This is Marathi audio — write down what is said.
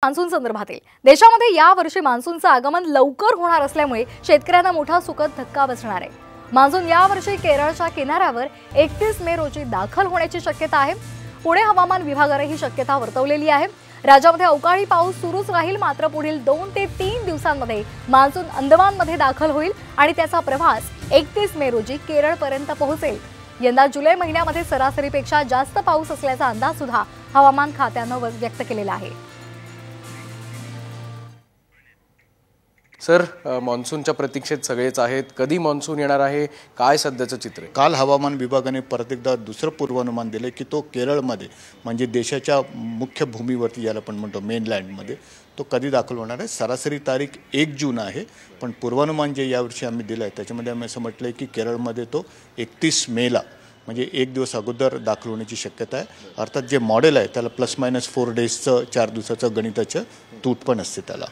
मान्सून संदर्भातील देशामध्ये या वर्षी मान्सूनचं आगमन लवकर होणार असल्यामुळे शेतकऱ्यांना मोठा सुखद धक्का बसणार आहे। मान्सून या वर्षी केरळच्या किनाऱ्यावर 31 मे रोजी दाखल होण्याची शक्यता आहे। पुणे हवामान विभागाने ही शक्यता वर्तवलेली आहे। राज्यामध्ये अवकाळी पाऊस सुरूच राहील, मात्र पुढील 2 ते 3 दिवसांमध्ये मान्सून अंदमानमध्ये दाखल होईल आणि त्याचा प्रवास 31 मे रोजी केरळपर्यंत पोहोचेल। यंदा जुलै महिन्यामध्ये सरासरीपेक्षा जास्त पाऊस असल्याचा अंदाज सुद्धा हवामान खात्याने व्यक्त केलेला आहे। सर, मान्सूनच्या प्रतीक्षेत सगळेच आहेत। कधी मान्सून येणार आहे, काय सध्याचं चित्र आहे? काल हवामान विभागाने परत एकदा दुसरं पूर्वानुमान दिले की तो केरळमध्ये म्हणजे देशाच्या मुख्य भूमीवरती ज्याला आपण म्हणतो मेनलँडमध्ये तो कधी दाखल होणार आहे। सरासरी तारीख 1 जून आहे, पण पूर्वानुमान जे यावर्षी आम्ही दिलं आहे त्याच्यामध्ये आम्ही असं म्हटलं आहे की केरळमध्ये तो 31 मेला म्हणजे 1 दिवस अगोदर दाखल होण्याची शक्यता आहे। अर्थात जे मॉडेल आहे त्याला +- 4 डेजचं 4 दिवसाचं गणिताचं तूट पण असते त्याला।